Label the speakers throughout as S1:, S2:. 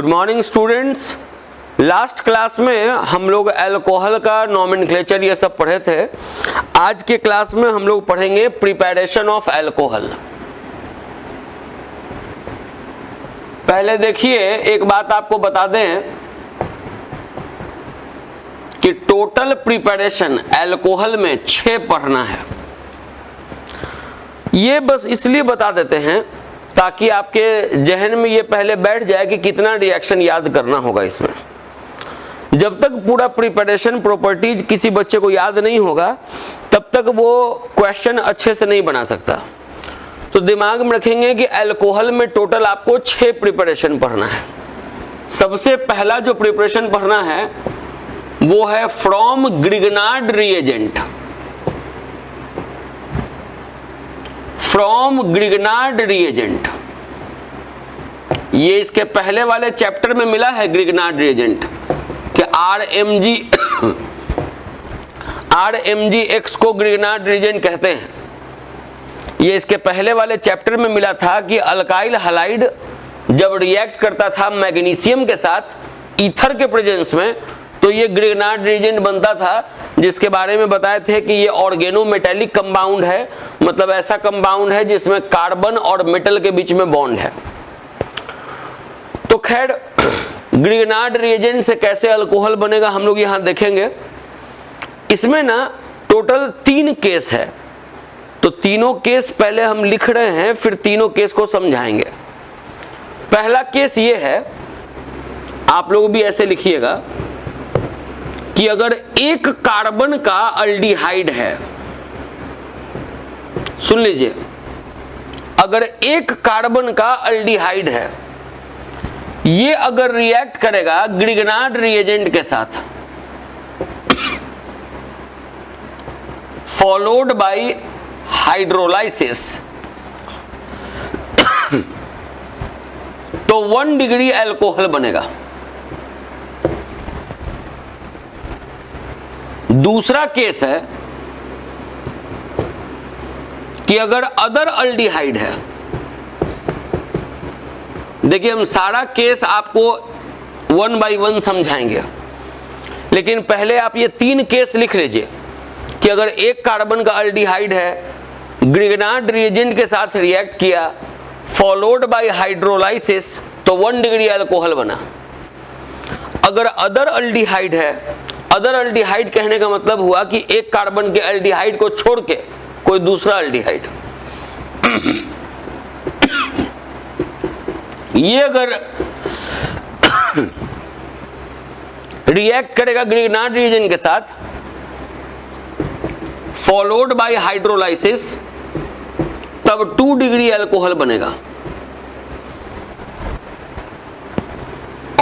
S1: Good morning students. Last class में हम लोग अल्कोहल का नॉमेनक्लेचर ये सब पढ़े थे। आज के क्लास में हम लोग पढ़ेंगे प्रिपरेशन ऑफ अल्कोहल। पहले देखिए एक बात आपको बता दें कि टोटल प्रिपरेशन अल्कोहल में 6 पढ़ना है। ये बस इसलिए बता देते हैं ताकि आपके जहन में ये पहले बैठ जाए कि कितना रिएक्शन याद करना होगा इसमें। जब तक पूरा प्रिपरेशन प्रॉपर्टीज किसी बच्चे को याद नहीं होगा तब तक वो क्वेश्चन अच्छे से नहीं बना सकता। तो दिमाग में रखेंगे कि अल्कोहल में टोटल आपको 6 प्रिपरेशन पढ़ना है। सबसे पहला जो प्रिपरेशन पढ़ना है वो है from Grignard reagent. From Grignard reagent, ये इसके पहले वाले चैप्टर में मिला है। ग्रिगनार्ड रिएजेंट कि RMgX को ग्रिगनार्ड रिएजेंट कहते हैं। ये इसके पहले वाले चैप्टर में मिला था कि अल्काइल हैलाइड जब रिएक्ट करता था मैग्नीशियम के साथ ईथर के प्रेजेंस में तो ये ग्रिगनार्ड रिएजेंट बनता था, जिसके बारे में बताए थे कि ये ऑर्गेनोमेटेलिक कंपाउंड है, मतलब ऐसा कंपाउंड है जिसमें कार्बन और मेटल के बीच में बॉन्ड है। तो खैर ग्रिगनार्ड रिएजेंट से कैसे अल्कोहल बनेगा हम लोग यहां देखेंगे। इसमें ना टोटल 3 केस है, तो तीनों केस पहले हम लिख रहे हैं, फिर तीनों केस को समझाएंगे। पहला केस ये है, आप लोग भी ऐसे लिखिएगा कि अगर एक कार्बन का अल्डिहाइड है, सुन लीजिए, अगर एक कार्बन का अल्डिहाइड है, ये अगर रिएक्ट करेगा ग्रिगनार्ड रिएजेंट के साथ फॉलोड बाय हाइड्रोलाइसिस, तो 1 डिग्री अल्कोहल बनेगा। दूसरा केस है कि अगर अदर अल्डिहाइड है, देखिए हम सारा केस आपको 1 बाय 1 समझाएंगे, लेकिन पहले आप ये 3 केस लिख लीजिए कि अगर एक कार्बन का अल्डिहाइड है, ग्रिगनार्ड रिएजेंट के साथ रिएक्ट किया, फॉलोड बाय हाइड्रोलाइसिस, तो 1 डिग्री अल्कोहल बना। अगर अदर अल्डिहाइड है, अदर अल्डिहाइड कहने का मतलब हुआ कि एक कार्बन के अल्डिहाइड को छोड़ के कोई दूसरा अल्डिहाइड, ये अगर रिएक्ट करेगा ग्रिगनार्ड रिएजेंट के साथ फॉलोड बाय हाइड्रोलाइसिस, तब 2 डिग्री अल्कोहल बनेगा।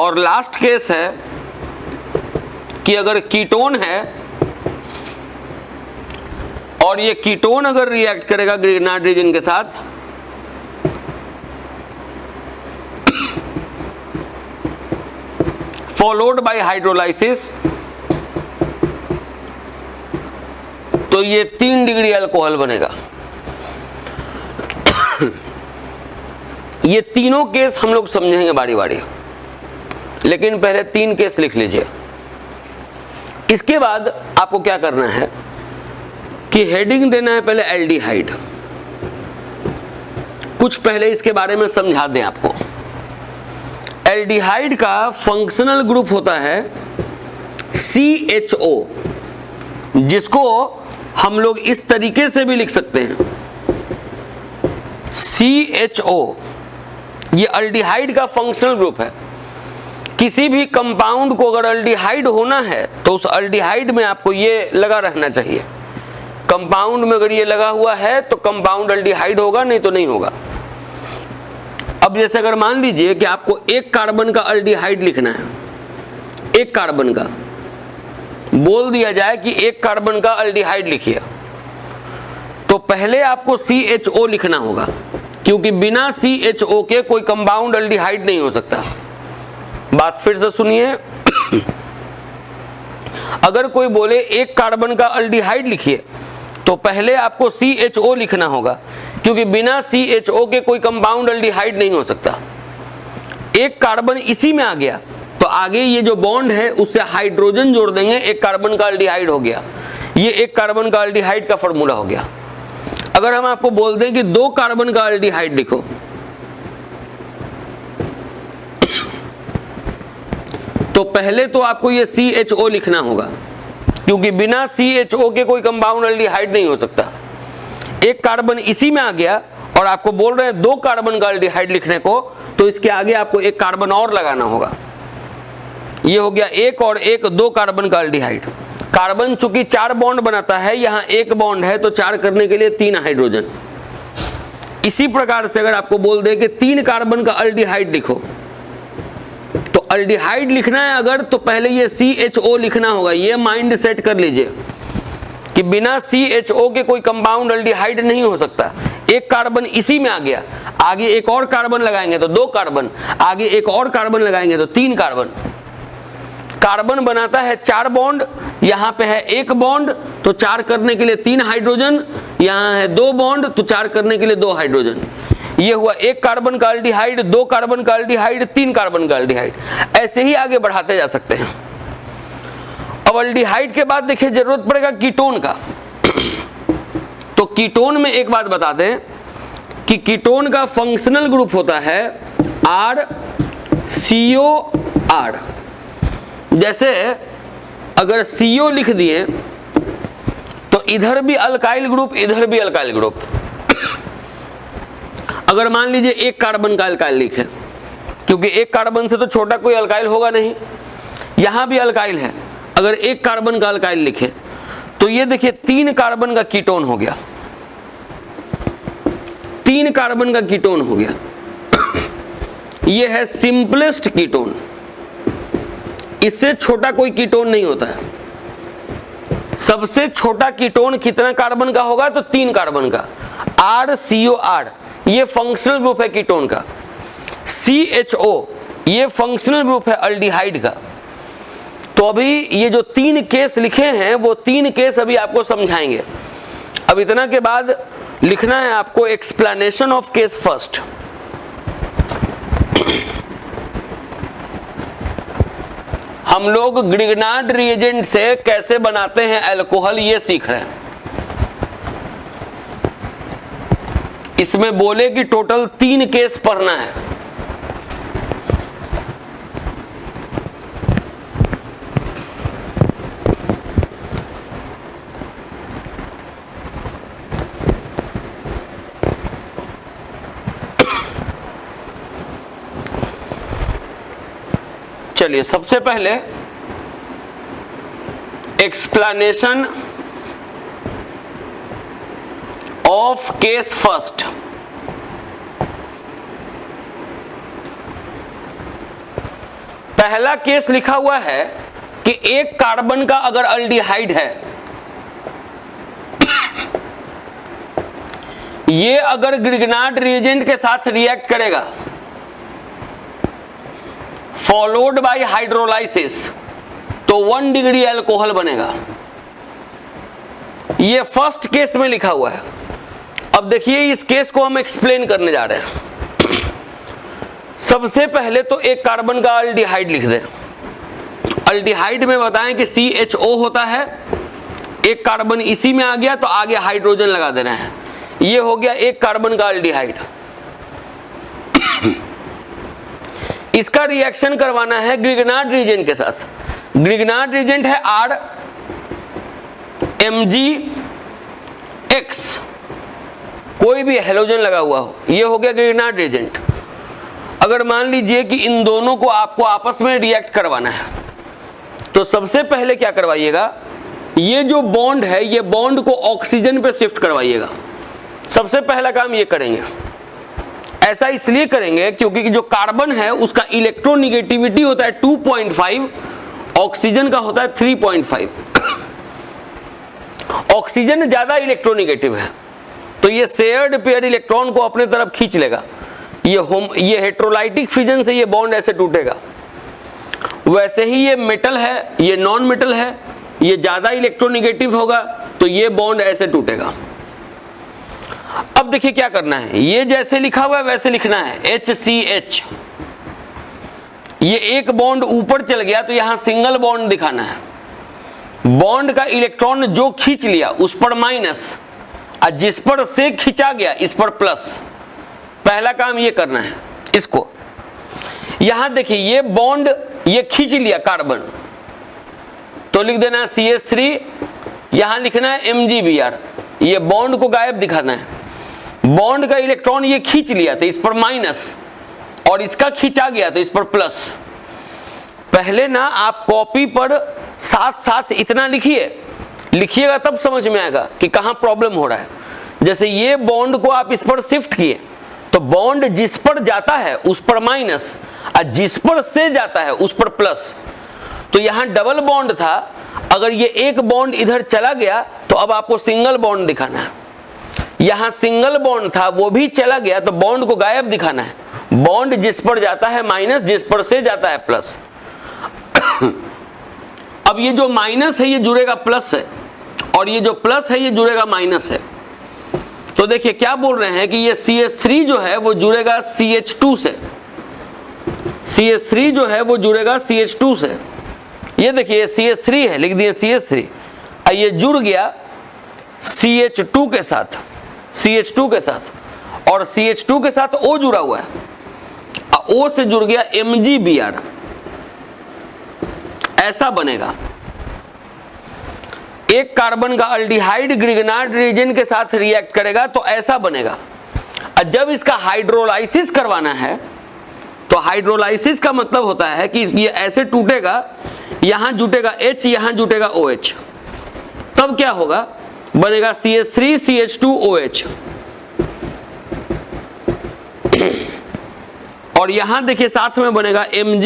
S1: और लास्ट केस है कि अगर कीटोन है और ये कीटोन अगर रिएक्ट करेगा ग्रिगनार्ड रिएजेंट के साथ फॉलोड बाय हाइड्रोलाइसिस, तो ये 3 डिग्री अल्कोहल बनेगा। ये तीनों केस हम लोग समझेंगे बारी बारी, लेकिन पहले 3 केस लिख लीजिए। इसके बाद आपको क्या करना है कि हेडिंग देना है पहले एल्डिहाइड। कुछ पहले इसके बारे में समझा दें आपको। एल्डिहाइड का फंक्शनल ग्रुप होता है CHO, जिसको हम लोग इस तरीके से भी लिख सकते हैं CHO। ये एल्डिहाइड का फंक्शनल ग्रुप है। किसी भी कंपाउंड को अगर अल्डिहाइड होना है तो उस अल्डिहाइड में आपको ये लगा रहना चाहिए। कंपाउंड में अगर ये लगा हुआ है तो कंपाउंड अल्डिहाइड होगा, नहीं तो नहीं होगा। अब जैसे अगर मान लीजिए कि आपको एक कार्बन का अल्डिहाइड लिखना है, एक कार्बन का बोल दिया जाए कि एक कार्बन का अल्डिहाइड लिखिए, तो पहले आपको CHO लिखना होगा, क्योंकि बिना CHO के कोई कंपाउंड अल्डिहाइड नहीं हो सकता। बात फिर से सुनिए, अगर कोई बोले एक कार्बन का अल्डिहाइड लिखिए तो पहले आपको CHO लिखना होगा, क्योंकि बिना CHO के कोई कंपाउंड अल्डिहाइड नहीं हो सकता। एक कार्बन इसी में आ गया तो आगे ये जो बॉन्ड है उससे हाइड्रोजन जोड़ देंगे, एक कार्बन का एल्डिहाइड हो गया। ये एक कार्बन का एल्डिहाइड का फॉर्मूला हो गया। अगर हम आपको बोल दें कि 2 कार्बन का एल्डिहाइड लिखो, तो पहले तो आपको ये CHO लिखना होगा, क्योंकि बिना CHO के कोई कंपाउंड एल्डिहाइड नहीं हो सकता। एक कार्बन इसी में आ गया और आपको बोल रहे हैं 2 कार्बन का एल्डिहाइड लिखने को, तो इसके आगे आपको एक कार्बन और लगाना होगा। ये हो गया एक और एक, 2 कार्बन का एल्डिहाइड। कार्बन चूंकि 4 बॉन्ड बनाता है, यहां 1 बॉन्ड है तो 4 करने के लिए 3 हाइड्रोजन। इसी प्रकार से अगर आपको बोल दे कि 3 कार्बन का एल्डिहाइड लिखो, तो एल्डिहाइड लिखना है अगर, तो पहले ये CHO लिखना होगा। ये माइंड सेट कर लीजिए कि बिना CHO के कोई कंपाउंड एल्डिहाइड नहीं हो सकता। एक कार्बन इसी में आ गया, आगे एक और कार्बन लगाएंगे तो 2 कार्बन, आगे एक और कार्बन लगाएंगे तो 3 कार्बन। कार्बन बनाता है 4 बॉन्ड, यहां पे है 1 बॉन्ड तो 4 करने के लिए 3 हाइड्रोजन, यहां है 2 बॉन्ड तो 4 करने के लिए 2 हाइड्रोजन। ये हुआ 1 कार्बन का एल्डिहाइड, 2 कार्बन का एल्डिहाइड, 3 कार्बन का एल्डिहाइड। ऐसे ही आगे बढ़ाते जा सकते हैं। अब एल्डिहाइड के बाद देखिए जरूरत पड़ेगा कीटोन का। तो कीटोन में एक बात बता दें कि कीटोन का फंक्शनल ग्रुप होता है RCOR। जैसे अगर CO लिख दिए तो इधर भी अल्काइल ग्रुप, इधर भी अल्काइल ग्रुप। अगर मान लीजिए 1 कार्बन का अल्काइल लिखे, क्योंकि 1 कार्बन से तो छोटा कोई अल्काइल होगा नहीं, यहां भी अल्काइल है। अगर 1 कार्बन का अल्काइल लिखे तो ये देखिए 3 कार्बन का कीटोन हो गया, 3 कार्बन का कीटोन हो गया। ये है सिंपलेस्ट कीटोन, इससे छोटा कोई कीटोन नहीं होता है। सबसे छोटा कीटोन कितना कार्बन का होगा, तो 3 कार्बन का, RCOR। ये फंक्शनल ग्रुप है कीटोन का। CHO ये फंक्शनल ग्रुप है एल्डिहाइड का। तो अभी ये जो 3 केस लिखे हैं वो 3 केस अभी आपको समझाएंगे। अब इतना के बाद लिखना है आपको एक्सप्लेनेशन ऑफ केस फर्स्ट। हम लोग ग्रिग्नार्ड रिएजेंट से कैसे बनाते हैं अल्कोहल ये सीख रहे हैं। इसमें बोले कि टोटल 3 केस पढ़ना है। चलिए सबसे पहले एक्सप्लेनेशन ऑफ केस फर्स्ट। पहला केस लिखा हुआ है कि 1 कार्बन का अगर एल्डिहाइड है, ये अगर ग्रिग्नार्ड रिएजेंट के साथ रिएक्ट करेगा फॉलोड बाय हाइड्रोलाइसिस, तो 1 डिग्री अल्कोहल बनेगा। ये फर्स्ट केस में लिखा हुआ है। अब देखिए इस केस को हम एक्सप्लेन करने जा रहे हैं। सबसे पहले तो 1 कार्बन का एल्डिहाइड लिख दें। एल्डिहाइड में बताएं कि CHO होता है, 1 कार्बन इसी में आ गया तो आगे हाइड्रोजन लगा देना है। ये हो गया 1 कार्बन का एल्डिहाइड। इसका रिएक्शन करवाना है ग्रिग्नार्ड रिएजेंट के साथ। ग्रिग्नार्ड रिएजेंट है RMgX, कोई भी हैलोजन लगा हुआ हो, ये हो गया ग्रिग्नार्ड रिएजेंट। अगर मान लीजिए कि इन दोनों को आपको आपस में रिएक्ट करवाना है, तो सबसे पहले क्या करवाइएगा, ये जो बॉन्ड है ये बॉन्ड को ऑक्सीजन पे शिफ्ट करवाइएगा। सबसे पहला काम ये करेंगे। ऐसा इसलिए करेंगे क्योंकि जो कार्बन है उसका इलेक्ट्रोनिगेटिविटी होता है 2.5, ऑक्सीजन का होता है 3.5। ऑक्सीजन ज्यादा इलेक्ट्रोनिगेटिव है तो ये शेयर्ड पेयर इलेक्ट्रॉन को अपने तरफ खींच लेगा। ये हेट्रोलाइटिक फिजन से ये बॉन्ड ऐसे टूटेगा। वैसे ही ये मेटल है, ये नॉन मेटल है, ये ज्यादा इलेक्ट्रोनिगेटिव होगा तो ये बॉन्ड ऐसे टूटेगा। अब देखिए क्या करना है, ये जैसे लिखा हुआ है वैसे लिखना है HCH। ये एक बॉन्ड ऊपर चल गया तो यहां सिंगल बॉन्ड दिखाना है। बॉन्ड का इलेक्ट्रॉन जो खींच लिया उस पर माइनस, और जिस पर से खींचा गया इस पर प्लस। पहला काम ये करना है इसको। यहां देखिए ये बॉन्ड ये खींच लिया कार्बन, तो लिख देना है CH3, यहां लिखना है MgBr, ये बॉन्ड को गायब दिखाना है। बॉन्ड का इलेक्ट्रॉन ये खींच लिया तो इस पर माइनस, और इसका खींचा गया तो इस पर प्लस। पहले ना आप कॉपी पर साथ साथ इतना लिखिएगा तब समझ में आएगा कि कहां प्रॉब्लम हो रहा है। जैसे ये बॉन्ड को आप इस पर शिफ्ट किए तो बॉन्ड जिस पर जाता है उस पर माइनस, और जिस पर से जाता है उस पर प्लस। तो यहां डबल बॉन्ड था, अगर ये एक बॉन्ड इधर चला गया तो अब आपको सिंगल बॉन्ड दिखाना है। यहां सिंगल बॉन्ड था वो भी चला गया तो बॉन्ड को गायब दिखाना है। बॉन्ड जिस पर जाता है माइनस, जिस पर से जाता है प्लस। अब ये जो माइनस है ये जुड़ेगा प्लस से, और ये जो प्लस है ये जुड़ेगा माइनस से। तो देखिए क्या बोल रहे हैं कि ये CH3 जो है वो जुड़ेगा CH2 से। CH3 जो है वो जुड़ेगा CH2 से। ये देखिए CH3 है, लिख दिए CH3, और ये जुड़ गया CH2 के साथ, CH2 के साथ, और CH2 के साथ O जुड़ा हुआ है, और O से जुड़ गया MgBr। ऐसा बनेगा। एक कार्बन का अल्डिहाइड ग्रिगनार्ड रिएजेंट के साथ रिएक्ट करेगा तो ऐसा बनेगा। और जब इसका हाइड्रोलाइसिस करवाना है तो हाइड्रोलाइसिस का मतलब होता है कि ये ऐसे टूटेगा, यहां जुटेगा H, यहां जुटेगा OH, तब क्या होगा, बनेगा CH3 CH2 OH। और यहां देखिए साथ में बनेगा Mg,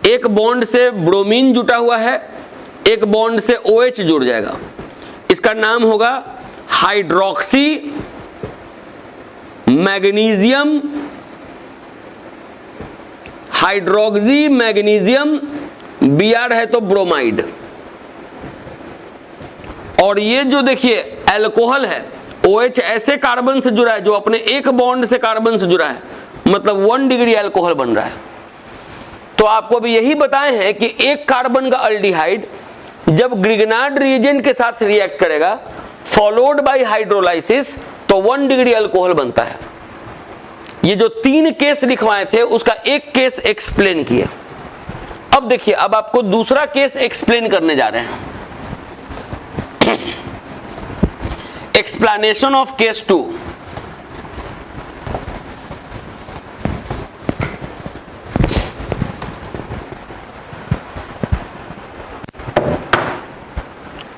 S1: एक बॉन्ड से ब्रोमीन जुटा हुआ है, एक बॉन्ड से OH जुड़ जाएगा। इसका नाम होगा hydroxy magnesium, hydroxy magnesium, Br है तो ब्रोमाइड। और ये जो देखिए अल्कोहल है, OH ऐसे कार्बन से जुड़ा है जो अपने एक बॉन्ड से कार्बन से जुड़ा है, मतलब 1 डिग्री अल्कोहल बन रहा है। तो आपको भी यही बताए हैं कि एक कार्बन का अल्डिहाइड जब ग्रिगनार्ड रिएजेंट के साथ रिएक्ट करेगा फॉलोड बाय हाइड्रोलाइसिस तो 1 डिग्री अल्कोहल बनता है। ये जो 3 केस लिखवाए थे उसका एक केस एक्सप्लेन किया। अब देखिए, अब आपको दूसरा केस एक्सप्लेन करने जा रहे हैं। Explanation of case 2।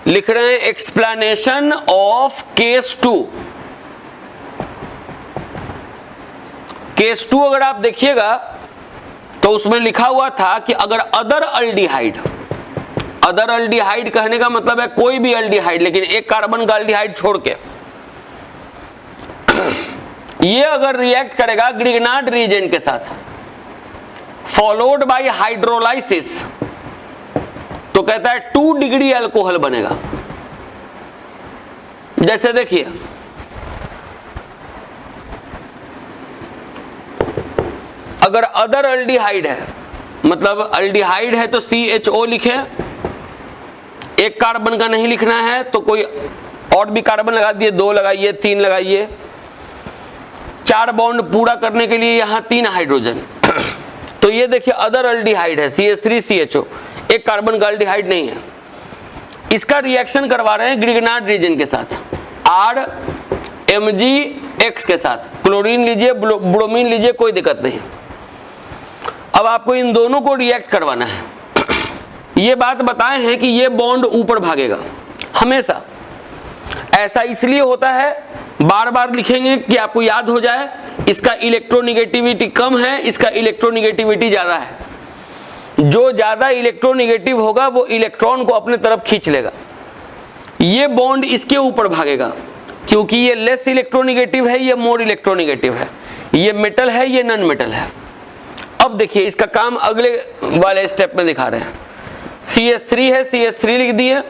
S1: लिख रहे हैं एक्सप्लेनेशन ऑफ केस 2। केस 2 अगर आप देखिएगा तो उसमें लिखा हुआ था कि अगर अदर अल्डिहाइड, अदर अल्डिहाइड कहने का मतलब है कोई भी अल्डिहाइड, लेकिन एक कार्बन का अल्डिहाइड छोड़ के, ये अगर रिएक्ट करेगा ग्रिगनार्ड रिएजेंट के साथ फॉलोड बाय हाइड्रोलाइसिस तो कहता है 2 डिग्री अल्कोहल बनेगा। जैसे देखिए, अगर अदर अल्डिहाइड है, मतलब अल्डिहाइड है तो CHO लिखे, एक कार्बन का नहीं लिखना है तो कोई और भी कार्बन लगा दिए, 2 लगाइए, 3 लगाइए, 4 बॉन्ड पूरा करने के लिए यहां 3 हाइड्रोजन। तो ये देखिए अदर अल्डिहाइड है CH3 CHO, एक कार्बन का अल्डिहाइड नहीं है। इसका रिएक्शन करवा रहे हैं ग्रिगनार्ड रिएजेंट के साथ, R MgX के साथ, क्लोरीन लीजिए, ब्रोमीन लीजिए, कोई दिक्कत नहीं। अब आपको इन दोनों को रिएक्ट करवाना है। ये बात बताए हैं कि ये बॉन्ड ऊपर भागेगा हमेशा। ऐसा इसलिए होता है, बार बार लिखेंगे कि आपको याद हो जाए, इसका इलेक्ट्रोनिगेटिविटी कम है, इसका इलेक्ट्रोनिगेटिविटी ज्यादा है। जो ज्यादा इलेक्ट्रोनिगेटिव होगा वो इलेक्ट्रॉन को अपने तरफ खींच लेगा। ये बॉन्ड इसके ऊपर भागेगा क्योंकि ये लेस इलेक्ट्रोनिगेटिव है, ये मोर इलेक्ट्रोनिगेटिव है, ये मेटल है, ये नॉन मेटल है। अब देखिए इसका काम अगले वाले स्टेप में दिखा रहे हैं। CH3 है, CH3 लिख दिए,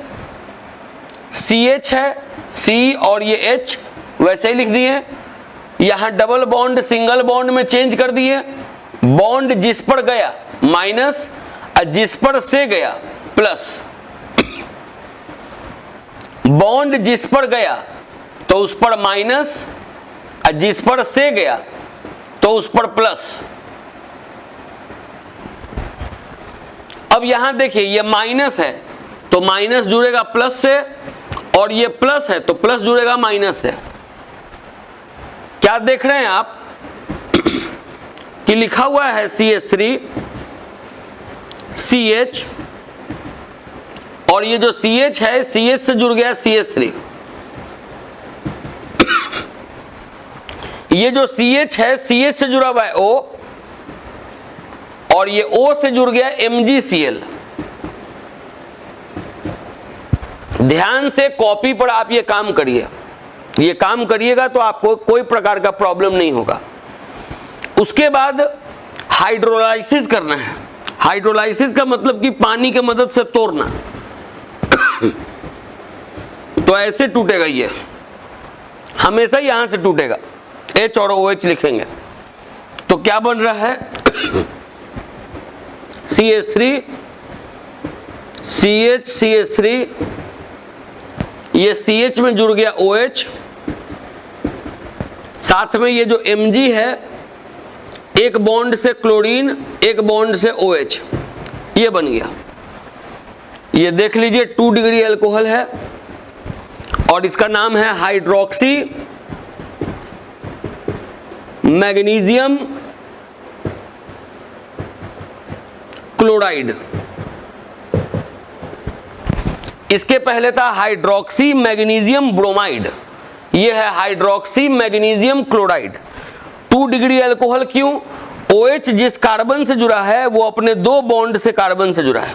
S1: CH है, C और ये H वैसे ही लिख दिए। यहां डबल बॉन्ड सिंगल बॉन्ड में चेंज कर दिए, बॉन्ड जिस पर गया माइनस, जिस पर से गया प्लस। बॉन्ड जिस पर गया तो उस पर माइनस, जिस पर से गया तो उस पर प्लस। अब यहां देखिए ये माइनस है तो माइनस जुड़ेगा प्लस से, और ये प्लस है तो प्लस जुड़ेगा माइनस से। क्या देख रहे हैं आप कि लिखा हुआ है CH3 CH, और ये जो CH है CH से जुड़ गया CH3। ये जो CH है CH से जुड़ा हुआ है O, और ये O से जुड़ गया MgCl। ध्यान से कॉपी पर आप ये काम करिए, ये काम करिएगा तो आपको कोई प्रकार का प्रॉब्लम नहीं होगा। उसके बाद हाइड्रोलाइसिस करना है। हाइड्रोलाइसिस का मतलब कि पानी की मदद से तोड़ना। तो ऐसे टूटेगा, ये हमेशा यहां से टूटेगा। H और OH लिखेंगे तो क्या बन रहा है CH3 CH CH3, ये CH में जुड़ गया OH, साथ में ये जो Mg है एक बॉन्ड से क्लोरीन एक बॉन्ड से OH, ये बन गया। ये देख लीजिए 2 डिग्री अल्कोहल है और इसका नाम है हाइड्रोक्सी मैग्नीशियम क्लोराइड। इसके पहले था हाइड्रोक्सी मैग्नीशियम ब्रोमाइड, ये है hydroxy magnesium chloride. 2 degree alcohol क्यों? OH जिस कार्बन से जुड़ा है वो अपने 2 बॉन्ड से कार्बन से जुड़ा है।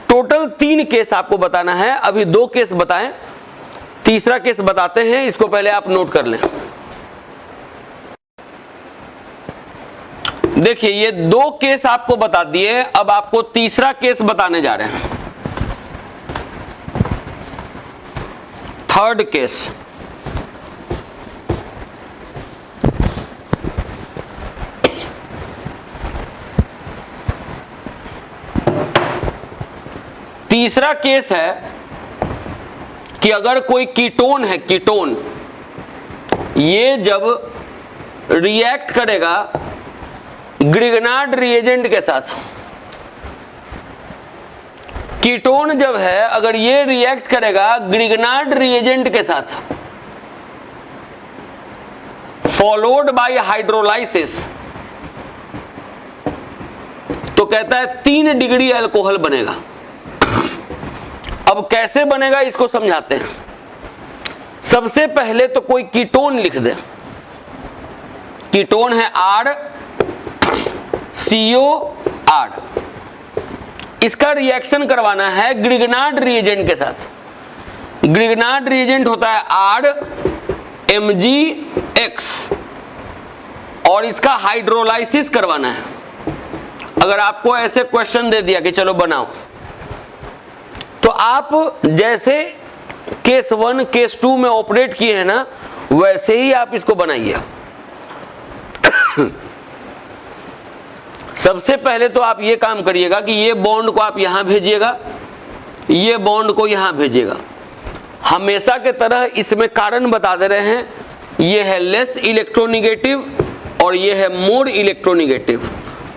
S1: टोटल 3 केस आपको बताना है, अभी 2 केस बताएं, तीसरा केस बताते हैं, इसको पहले आप नोट कर लें। देखिए ये 2 केस आपको बता दिए, अब आपको तीसरा केस बताने जा रहे हैं, थर्ड केस। तीसरा केस है कि अगर कोई कीटोन है, कीटोन ये जब रिएक्ट करेगा ग्रिगनार्ड रिएजेंट के साथ, कीटोन जब है अगर ये रिएक्ट करेगा ग्रिगनार्ड रिएजेंट के साथ फॉलोड बाय हाइड्रोलाइसिस, तो कहता है 3 डिग्री अल्कोहल बनेगा। अब कैसे बनेगा इसको समझाते हैं। सबसे पहले तो कोई कीटोन लिख दे, कीटोन है RCOR, इसका रिएक्शन करवाना है ग्रिगनार्ड रिएजेंट के साथ। ग्रिगनार्ड रिएजेंट होता है RMgX, और इसका हाइड्रोलाइसिस करवाना है। अगर आपको ऐसे क्वेश्चन दे दिया कि चलो बनाओ, तो आप जैसे केस 1 केस 2 में ऑपरेट किए हैं ना, वैसे ही आप इसको बनाइए। सबसे पहले तो आप ये काम करिएगा कि ये बॉन्ड को आप यहां भेजिएगा, ये बॉन्ड को यहां भेजिएगा। हमेशा के तरह इसमें कारण बता दे रहे हैं, ये है लेस इलेक्ट्रोनिगेटिव और ये है मोर इलेक्ट्रोनिगेटिव।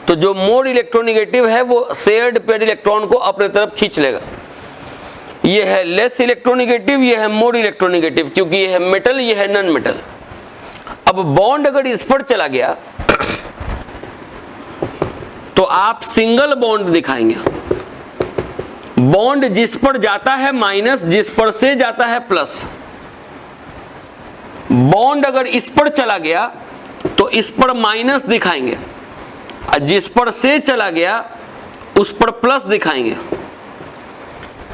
S1: तो जो मोर इलेक्ट्रोनिगेटिव है वो शेयर्ड पेड इलेक्ट्रॉन को अपने तरफ खींच लेगा। ये है लेस इलेक्ट्रोनिगेटिव, ये है मोर इलेक्ट्रोनिगेटिव, क्योंकि ये है मेटल, ये है नॉन मेटल। अब बॉन्ड अगर इस पर चला गया तो आप सिंगल बॉन्ड दिखाएंगे। बॉन्ड जिस पर जाता है माइनस, जिस पर से जाता है प्लस। बॉन्ड अगर इस पर चला गया तो इस पर माइनस दिखाएंगे, और जिस पर से चला गया उस पर प्लस दिखाएंगे।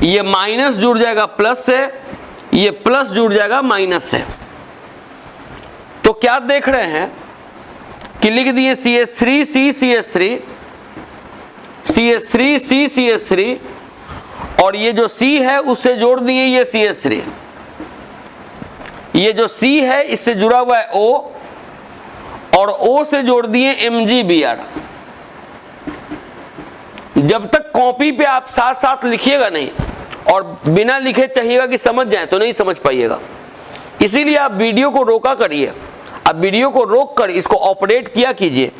S1: ये माइनस जुड़ जाएगा प्लस से, ये प्लस जुड़ जाएगा माइनस से। तो क्या देख रहे हैं कि लिख दिए CH3 CCH3 CH3 CCH3, और ये जो C है उससे जोड़ दिए ये CH3। ये जो C है इससे जुड़ा हुआ है O, और O से जोड़ दिए MgBr। जब तक कॉपी पे आप साथ साथ लिखिएगा नहीं और बिना लिखे चाहिएगा कि समझ जाए तो नहीं समझ पाइएगा। इसीलिए आप वीडियो को रोका करिए, आप वीडियो को रोक कर इसको ऑपरेट किया कीजिए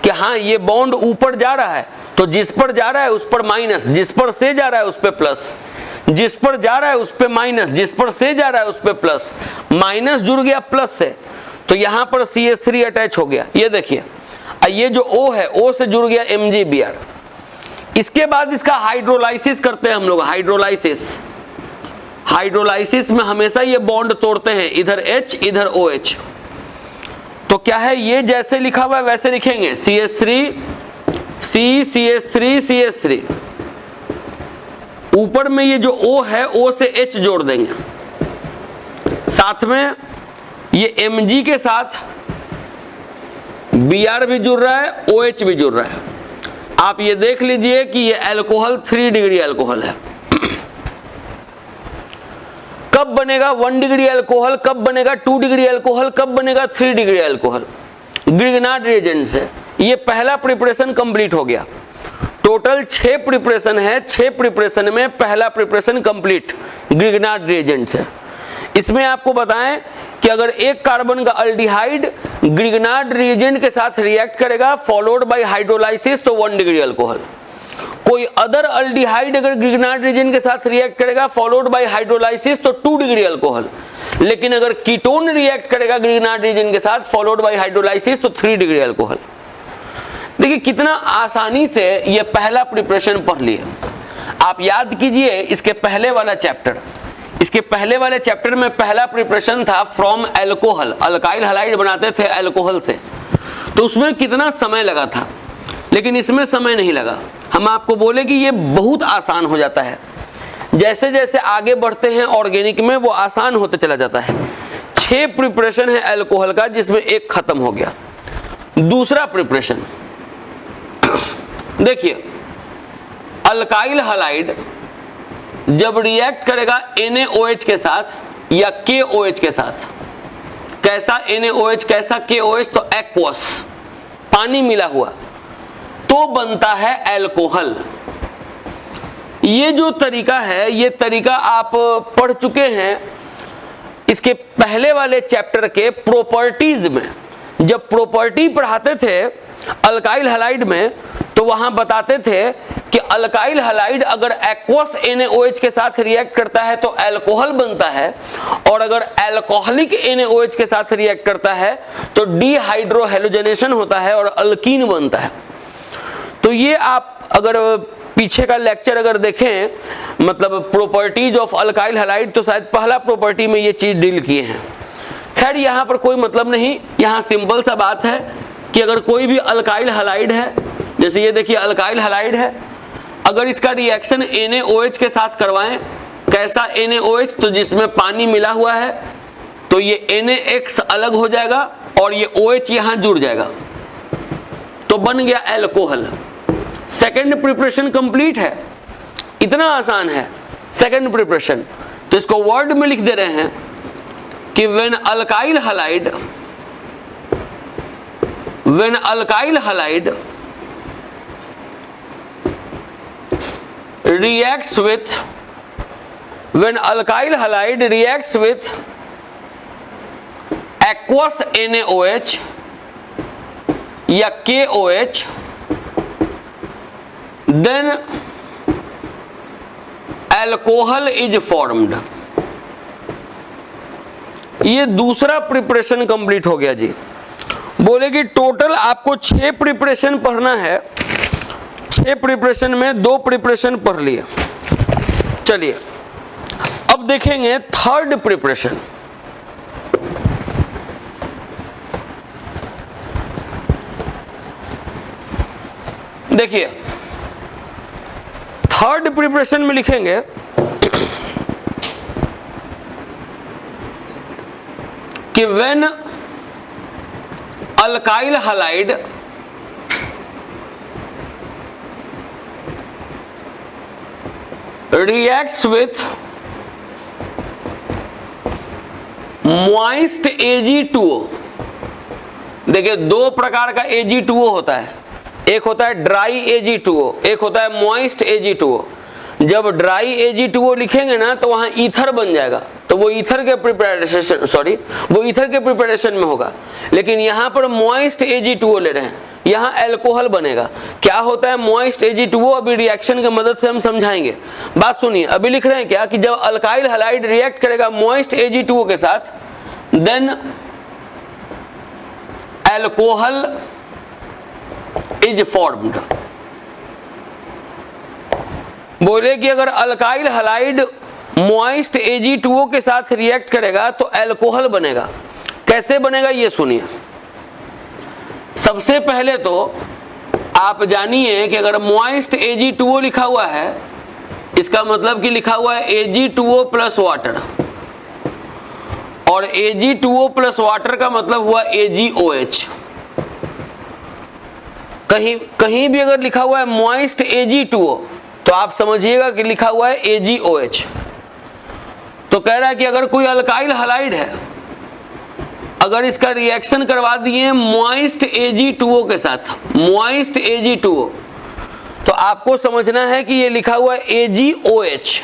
S1: कि हाँ ये बॉन्ड ऊपर जा रहा है तो जिस पर जा रहा है उस पर माइनस, जिस पर से जा रहा है उस पर प्लस, जिस पर जा रहा है उस पर माइनस, जिस पर से जा रहा है उस पर प्लस, माइनस जुड़ गया प्लस से तो यहां पर CH3 अटैच हो गया। ये देखिए ये जो O है O से जुड़ गया MgBr। इसके बाद इसका हाइड्रोलाइसिस करते हैं हम लोग। हाइड्रोलाइसिस में हमेशा ये बॉन्ड तोड़ते हैं, इधर H इधर OH। तो क्या है, ये जैसे लिखा हुआ है वैसे लिखेंगे, CH3 C CH3 CH3। ऊपर में ये जो O है O से H जोड़ देंगे, साथ में ये Mg के साथ Br भी जुड़ रहा है, OH भी जुड़ रहा है। आप ये देख लीजिए कि ये अल्कोहल 3 डिग्री अल्कोहल है। कब बनेगा 1 डिग्री अल्कोहल, कब बनेगा 2 डिग्री अल्कोहल, कब बनेगा 3 डिग्री अल्कोहल? ग्रिग्नार्ड रिएजेंट से। ये पहला प्रिपरेशन कंप्लीट हो गया। टोटल 6 प्रिपरेशन है, 6 प्रिपरेशन में पहला प्रिपरेशन कंप्लीट ग्रिग्नार्ड रिएजेंट से। इसमें आपको बताएं कि अगर एक कार्बन का अल्डिहाइड ग्रिग्नार्ड रिएजेंट के साथ रिएक्ट करेगा फॉलोड बाय हाइड्रोलाइसिस तो 1 डिग्री अल्कोहल। कोई अदर अल्डिहाइड अगर ग्रिग्नार्ड रिएजेंट के साथ रिएक्ट करेगा फॉलोड बाय हाइड्रोलाइसिस तो 2 डिग्री अल्कोहल। लेकिन अगर कीटोन रिएक्ट करेगा ग्रिग्नार्ड रिएजेंट के साथ फॉलोड बाय हाइड्रोलाइसिस तो 3 डिग्री अल्कोहल। देखिए कितना आसानी से ये पहला प्रिपरेशन पढ़ लिया। आप याद कीजिए इसके पहले वाला चैप्टर, इसके पहले वाले चैप्टर में पहला प्रिपरेशन था फ्रॉम अल्कोहल। अल्काइल हैलाइड बनाते थे अल्कोहल से, तो उसमें कितना समय लगा था, लेकिन इसमें समय नहीं लगा। हम आपको बोले कि ये बहुत आसान हो जाता है। जैसे जैसे आगे बढ़ते हैं ऑर्गेनिक में वो आसान होते चला जाता है। 6 प्रिपरेशन है अल्कोहल का जिसमें एक खत्म हो गया। दूसरा प्रिपरेशन देखिए, अल्काइल हैलाइड जब रिएक्ट करेगा NaOH के साथ या KOH के साथ, कैसा NaOH कैसा KOH, तो एक्वस पानी मिला हुआ, तो बनता है अल्कोहल। ये जो तरीका है ये तरीका आप पढ़ चुके हैं इसके पहले वाले चैप्टर के प्रॉपर्टीज में। जब प्रॉपर्टी पढ़ाते थे अल्काइल हैलाइड में तो वहां बताते थे कि अल्काइल हैलाइड अगर एक्वस NaOH के साथ रिएक्ट करता है तो अल्कोहल बनता है, और अगर अल्कोहलिक NaOH के साथ रिएक्ट करता है तो डीहाइड्रोहेलोजनेशन होता है और अल्कीन बनता है। तो ये आप अगर पीछे का लेक्चर अगर देखें, मतलब प्रॉपर्टीज ऑफ अल्काइल हैलाइड, तो शायद पहला प्रॉपर्टी में ये चीज डील किए हैं। खैर यहाँ पर कोई मतलब नहीं, यहाँ सिंपल सा बात है कि अगर कोई भी अल्काइल हैलाइड है, जैसे ये देखिए अल्काइल हैलाइड है, अगर इसका रिएक्शन NaOH के साथ करवाएं, कैसा NaOH, तो जिसमें पानी मिला हुआ है, तो ये NaX अलग हो जाएगा और ये OH यहां जुड़ जाएगा, तो बन गया अल्कोहल। सेकंड प्रिपरेशन कंप्लीट है, इतना आसान है सेकंड प्रिपरेशन। तो इसको वर्ड में लिख दे रहे हैं कि when alkyl halide reacts with aqueous NaOH या KOH, then alcohol is formed। ये दूसरा प्रिपरेशन कंप्लीट हो गया जी। बोले कि टोटल आपको 6 प्रिपरेशन पढ़ना है, 6 प्रिपरेशन में 2 प्रिपरेशन पढ़ लिए। चलिए अब देखेंगे थर्ड प्रिपरेशन। देखिए थर्ड प्रिपरेशन में लिखेंगे कि when alkyl halide reacts with moist Ag2O, देखिए दो प्रकार का Ag2O होता है, एक होता है ड्राई Ag2O, एक होता है मॉइस्ट Ag2O। जब ड्राई Ag2O लिखेंगे ना तो वहां ईथर बन जाएगा, तो वो ईथर के प्रिपरेशन में होगा। लेकिन यहां पर मॉइस्ट Ag2O ले रहे हैं, यहां अल्कोहल बनेगा। क्या होता है मॉइस्ट Ag2O, अभी रिएक्शन की मदद से हम समझाएंगे। बात सुनिए, अभी लिख रहे हैं क्या कि जब अल्काइल हैलाइड रिएक्ट करेगा मॉइस्ट Ag2O के साथ, देन अल्कोहल इज फॉर्म्ड। बोले कि अगर अल्काइल हैलाइड मॉइस्ट Ag2O के साथ रिएक्ट करेगा तो अल्कोहल बनेगा। कैसे बनेगा ये सुनिए। सबसे पहले तो आप जानिए कि अगर मॉइस्ट Ag2O लिखा हुआ है, इसका मतलब कि लिखा हुआ है Ag2O प्लस वाटर, और Ag2O प्लस वाटर का मतलब हुआ AgOH। कहीं भी अगर लिखा हुआ है मॉइस्ट Ag2O तो आप समझिएगा कि लिखा हुआ है AgOH। तो कह रहा है कि अगर कोई अल्काइल हैलाइड है, अगर इसका रिएक्शन करवा दिए मॉइस्ट Ag2O के साथ, मॉइस्ट Ag2O, तो आपको समझना है कि ये लिखा हुआ है AgOH,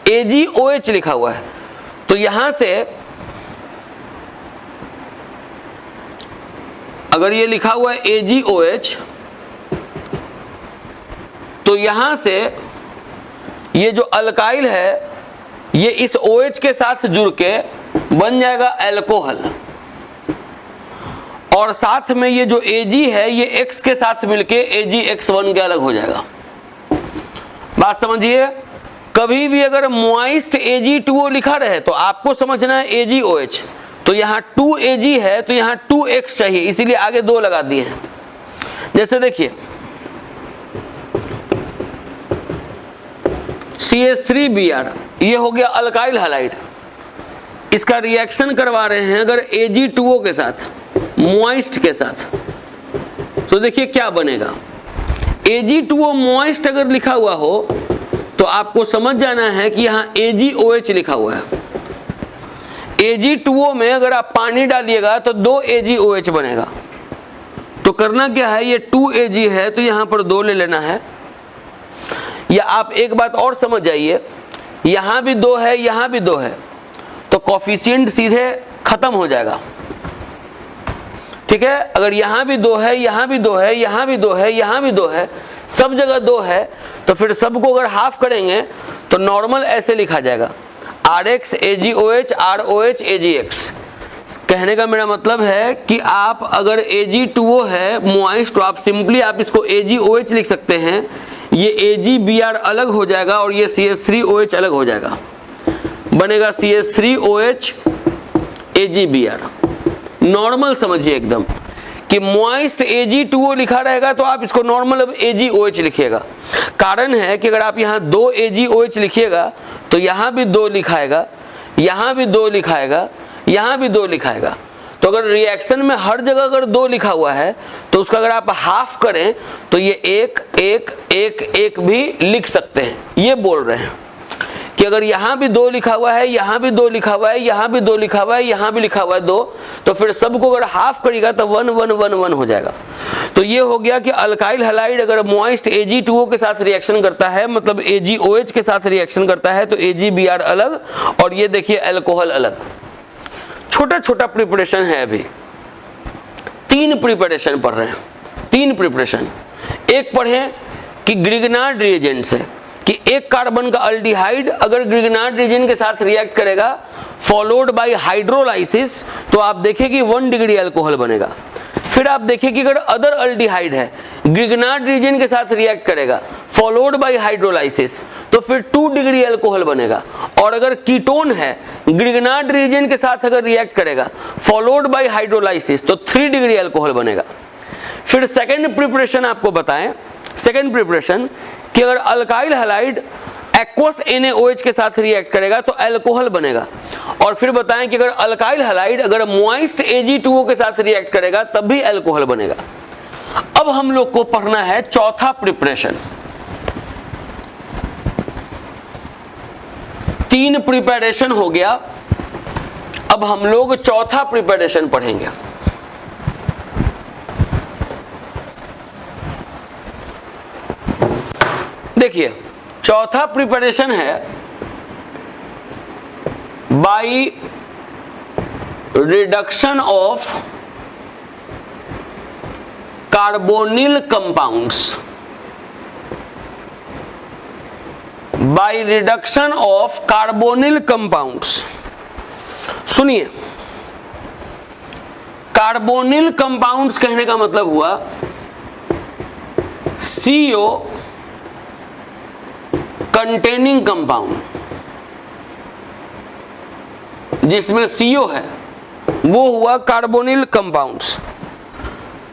S1: AgOH लिखा हुआ है। तो यहां से अगर ये लिखा हुआ है AgOH, तो यहां से ये जो अल्काइल है ये इस OH के साथ जुड़ के बन जाएगा अल्कोहल, और साथ में ये जो Ag है ये X के साथ मिलके AgX1 के अलग हो जाएगा। बात समझिए, कभी भी अगर मॉइस्ट Ag2O लिखा रहे तो आपको समझना है AgOH। तो यहाँ 2Ag है तो यहाँ 2X चाहिए, इसीलिए आगे 2 लगा दिए हैं। जैसे देखिए CH3Br, ये हो गया अल्काइल हैलाइड, इसका रिएक्शन करवा रहे हैं अगर Ag2O के साथ, मॉइस्ट के साथ, तो देखिए क्या बनेगा। Ag2O मॉइस्ट अगर लिखा हुआ हो तो आपको समझ जाना है कि यहाँ AgOH लिखा हुआ है। Ag2O में अगर आप पानी डालिएगा तो 2 AgOH बनेगा। तो करना क्या है, ये 2Ag है तो यहाँ पर 2 ले लेना है। या आप एक बात और समझ जाइए, यहाँ भी 2 है, यहाँ भी 2 है, तो कॉफिशिएंट सीधे खत्म हो जाएगा। ठीक है, अगर यहाँ भी 2 है, यहाँ भी 2 है, यहाँ भी 2 है, यहाँ भी 2 है, सब जगह 2 है, तो फिर सबको अगर हाफ करेंगे तो नॉर्मल ऐसे लिखा जाएगा RX AgOH ROH AgX। कहने का मेरा मतलब है कि आप अगर Ag2O है मॉइस्ट, तो आप सिंपली आप इसको AgOH लिख सकते हैं, ये AgBr अलग हो जाएगा और ये CH3OH अलग हो जाएगा, बनेगा CH3OH AgBr। नॉर्मल समझिए एकदम कि मॉइस्ट Ag2O लिखा रहेगा तो आप इसको नॉर्मल अब AgOH लिखिएगा। कारण है कि अगर आप यहाँ 2 AgOH लिखिएगा तो यहाँ भी 2 लिखाएगा, यहाँ भी 2 लिखाएगा, यहाँ भी 2 लिखाएगा। तो अगर रिएक्शन में हर जगह अगर 2 लिखा हुआ है तो उसका अगर आप हाफ करें तो ये 1 1 1 1 भी लिख सकते हैं। ये बोल रहे हैं कि अगर यहाँ भी 2 लिखा हुआ है, यहाँ भी 2 लिखा हुआ है, यहाँ भी 2 लिखा हुआ है, यहाँ भी लिखा हुआ है 2, तो फिर सबको अगर हाफ करेगा तो 1 1 1 1 हो जाएगा। तो ये हो गया कि अल्काइल हैलाइड अगर मॉइस्ट Ag2O के साथ रिएक्शन करता है, मतलब AgOH के साथ रिएक्शन करता है, तो AgBr अलग, और ये देखिए अल्कोहल अलग। छोटा छोटा प्रिपरेशन है, अभी 3 प्रिपरेशन पढ़ रहे हैं, 3 प्रिपरेशन। एक पढ़ें कि ग्रिग्नार्ड रिएजेंट से, कि एक कार्बन का अल्डिहाइड अगर ग्रिग्नार्ड रिएजेंट के साथ रिएक्ट करेगा फॉलोड बाय हाइड्रोलाइसिस, तो आप देखें कि 1 डिग्री अल्कोहल बनेगा। फिर आप देखिए कि अगर अदर अल्डिहाइड है, ग्रिग्नार्ड रिएजेंट के साथ रिएक्ट करेगा फॉलोड बाय हाइड्रोलाइसिस, तो फिर 2 डिग्री अल्कोहल बनेगा। और अगर कीटोन है, ग्रिग्नार्ड रिएजेंट के साथ अगर रिएक्ट करेगा फॉलोड बाय हाइड्रोलाइसिस, तो 3 डिग्री अल्कोहल बनेगा। फिर सेकंड प्रिपरेशन आपको बताएं, सेकंड प्रिपरेशन कि अगर अल्काइल हैलाइड एक्वस NaOH के साथ रिएक्ट करेगा तो अल्कोहल बनेगा। और फिर बताएं कि अगर अल्काइल हैलाइड अगर मॉइस्ट Ag2O के साथ रिएक्ट करेगा तब भी अल्कोहल बनेगा। अब हम लोग को पढ़ना है चौथा प्रिपरेशन। 3 प्रिपरेशन हो गया, अब हम लोग चौथा प्रिपरेशन पढ़ेंगे। देखिए चौथा प्रिपरेशन है by reduction of carbonyl compounds, by reduction of carbonyl compounds. सुनिए, कार्बोनिल कंपाउंड्स कहने का मतलब हुआ CO कंटेनिंग कंपाउंड, जिसमें CO है वो हुआ कार्बोनिल कंपाउंड्स।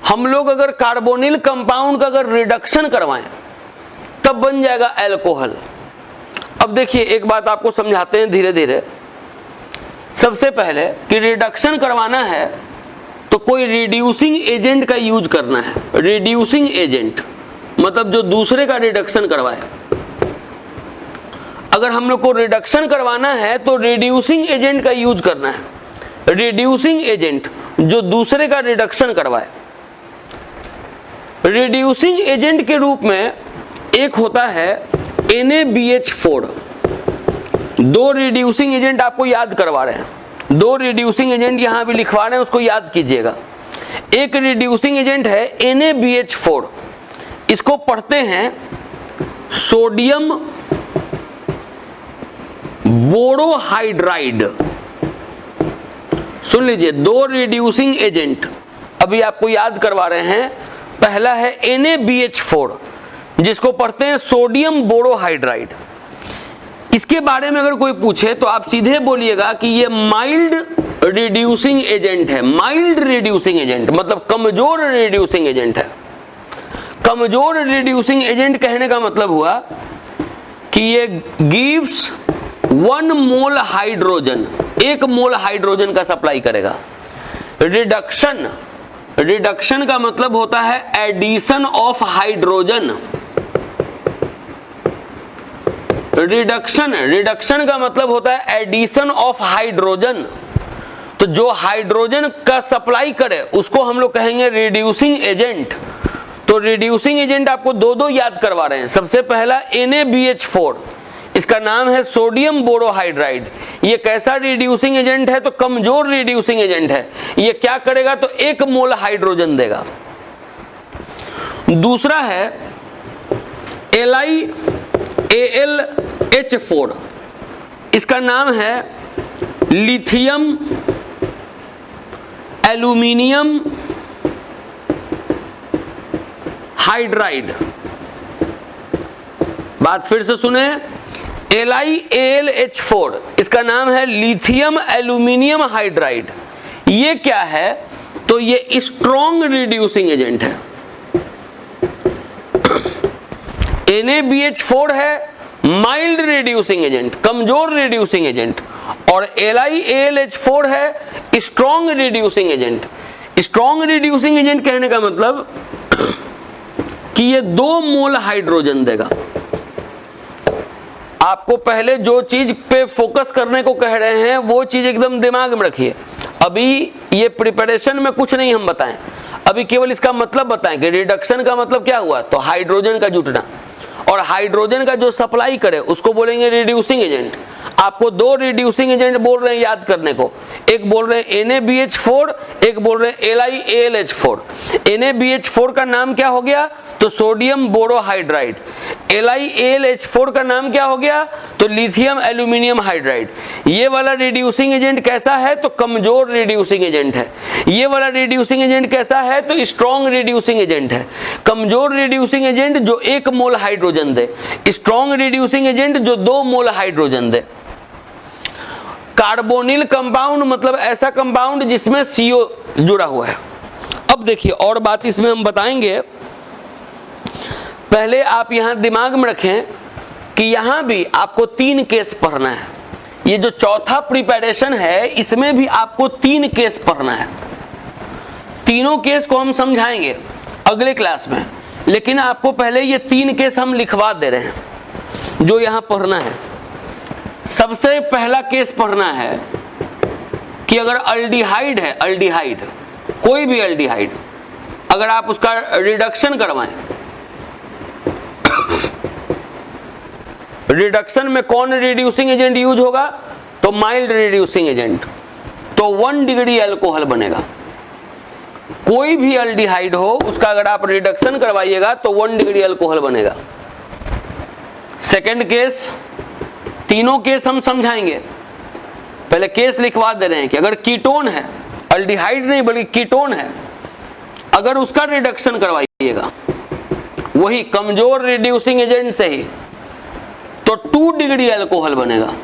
S1: हम लोग अगर कार्बोनिल कंपाउंड का अगर रिडक्शन करवाएं तब बन जाएगा अल्कोहल। अब देखिए एक बात आपको समझाते हैं धीरे धीरे। सबसे पहले कि रिडक्शन करवाना है तो कोई रिड्यूसिंग एजेंट का यूज करना है। रिड्यूसिंग एजेंट मतलब जो दूसरे का रिडक्शन करवाए। अगर हम लोग को रिडक्शन करवाना है तो रिड्यूसिंग एजेंट का यूज करना है। रिड्यूसिंग एजेंट जो दूसरे का रिडक्शन करवाए। रिड्यूसिंग एजेंट के रूप में एक होता है NaBH4। दो रिड्यूसिंग एजेंट आपको याद करवा रहे हैं, दो रिड्यूसिंग एजेंट यहां भी लिखवा रहे हैं, उसको याद कीजिएगा। एक रिड्यूसिंग एजेंट है NaBH4, इसको पढ़ते हैं सोडियम बोरोहाइड्राइड। सुन लीजिए, दो रिड्यूसिंग एजेंट अभी आपको याद करवा रहे हैं। पहला है NaBH4 जिसको पढ़ते हैं सोडियम बोरोहाइड्राइड। इसके बारे में अगर कोई पूछे तो आप सीधे बोलिएगा कि ये माइल्ड रिड्यूसिंग एजेंट है। माइल्ड रिड्यूसिंग एजेंट मतलब कमजोर रिड्यूसिंग एजेंट है। कमजोर रिड्यूसिंग एजेंट कहने का मतलब हुआ कि ये gives 1 mole hydrogen, 1 mole hydrogen का सप्लाई करेगा। रिडक्शन, रिडक्शन का मतलब होता है addition of hydrogen. Reduction, reduction का मतलब होता है एडिशन ऑफ हाइड्रोजन। तो जो हाइड्रोजन का सप्लाई करे उसको हम लोग कहेंगे रिड्यूसिंग एजेंट। तो रिड्यूसिंग एजेंट आपको दो दो याद करवा रहे हैं। सबसे पहला NaBH4, इसका नाम है सोडियम बोरोहाइड्राइड। ये कैसा रिड्यूसिंग एजेंट है? तो कमजोर रिड्यूसिंग एजेंट है। ये क्या करेगा? तो 1 मोल हाइड्रोजन देगा। दूसरा है LiAlH4, इसका नाम है लिथियम एल्यूमिनियम हाइड्राइड। बात फिर से सुने, LiAlH4 इसका नाम है लिथियम एल्यूमिनियम हाइड्राइड। ये क्या है? तो ये स्ट्रॉन्ग रिड्यूसिंग एजेंट है। NaBH4 है माइल्ड रिड्यूसिंग एजेंट, कमजोर रिड्यूसिंग एजेंट, और LiAlH4 है strong reducing agent. Strong reducing agent कहने का मतलब कि ये 2 मोल हाइड्रोजन देगा। आपको पहले जो चीज पे फोकस करने को कह रहे हैं वो चीज एकदम दिमाग में रखिए। अभी ये प्रिपरेशन में कुछ नहीं हम बताएं, अभी केवल इसका मतलब बताएं कि रिडक्शन का मतलब क्या हुआ। तो हाइड्रोजन का जुटना, और हाइड्रोजन का जो सप्लाई करे उसको बोलेंगे रिड्यूसिंग एजेंट। आपको 2 रिड्यूसिंग एजेंट बोल रहे हैं याद करने को। एक बोल रहे हैं NaBH4, एक बोल रहे हैं LiAlH4। NaBH4 का नाम क्या हो गया? तो सोडियम बोरोहाइड्राइड। LiAlH4 का नाम क्या हो गया? तो लिथियम एल्यूमिनियम हाइड्राइड। ये वाला रिड्यूसिंग एजेंट कैसा है? तो कमजोर रिड्यूसिंग एजेंट है। ये वाला रिड्यूसिंग एजेंट कैसा है? तो स्ट्रॉन्ग रिड्यूसिंग एजेंट है। कमजोर रिड्यूसिंग एजेंट जो 1 मोल हाइड्रोजन दे, स्ट्रॉन्ग रिड्यूसिंग एजेंट जो 2 मोल हाइड्रोजन दे। कार्बोनिल कंपाउंड मतलब ऐसा कंपाउंड जिसमें CO जुड़ा हुआ है। अब देखिए और बात इसमें हम बताएंगे। पहले आप यहां दिमाग में रखें कि यहां भी आपको 3 केस पढ़ना है। ये जो चौथा प्रिपरेशन है इसमें भी आपको 3 केस पढ़ना है। तीनों केस को हम समझाएंगे अगले क्लास में, लेकिन आपको पहले ये 3 केस हम लिखवा दे रहे हैं जो यहां पढ़ना है। सबसे पहला केस पढ़ना है कि अगर अल्डिहाइड है, अल्डिहाइड कोई भी अल्डिहाइड, अगर आप उसका रिडक्शन करवाएं रिडक्शन में कौन रिड्यूसिंग एजेंट यूज होगा? तो माइल्ड रिड्यूसिंग एजेंट, तो 1 डिग्री अल्कोहल बनेगा। कोई भी अल्डिहाइड हो उसका अगर आप रिडक्शन करवाइएगा तो 1 डिग्री अल्कोहल बनेगा। सेकंड केस, तीनों केस हम समझाएंगे, पहले केस लिखवा दे रहे हैं कि अगर कीटोन है, अल्डिहाइड नहीं बल्कि कीटोन है, अगर उसका रिडक्शन करवाइएगा वही कमजोर रिड्यूसिंग एजेंट से ही, तो 2 डिग्री अल्कोहल बनेगा।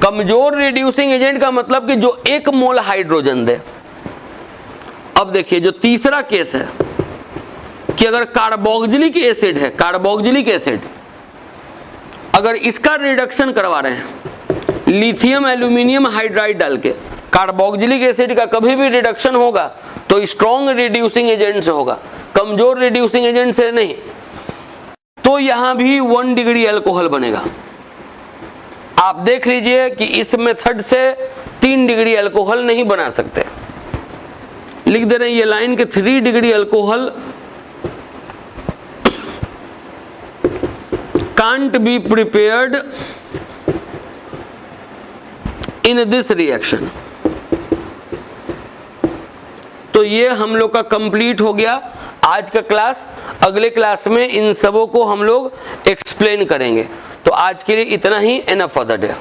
S1: कमजोर रिड्यूसिंग एजेंट का मतलब कि जो 1 मोल हाइड्रोजन दे। अब देखिए जो तीसरा केस है कि अगर कार्बोक्सिलिक एसिड है, कार्बोक्सिलिक एसिड, अगर इसका रिडक्शन करवा रहे हैं लिथियम एल्यूमिनियम हाइड्राइड डाल के, कार्बोक्सिलिक एसिड का कभी भी रिडक्शन होगा तो स्ट्रॉन्ग रिड्यूसिंग एजेंट से होगा, कमजोर रिड्यूसिंग एजेंट से नहीं। तो यहां भी 1 डिग्री अल्कोहल बनेगा। आप देख लीजिए कि इस मेथड से 3 डिग्री अल्कोहल नहीं बना सकते। लिख दे रहे हैं ये लाइन के 3 degree alcohol can't be prepared in this reaction। तो ये हम लोग का कंप्लीट हो गया आज का क्लास। अगले क्लास में इन सबों को हम लोग एक्सप्लेन करेंगे। तो आज के लिए इतना ही, एनफ फॉर द डे।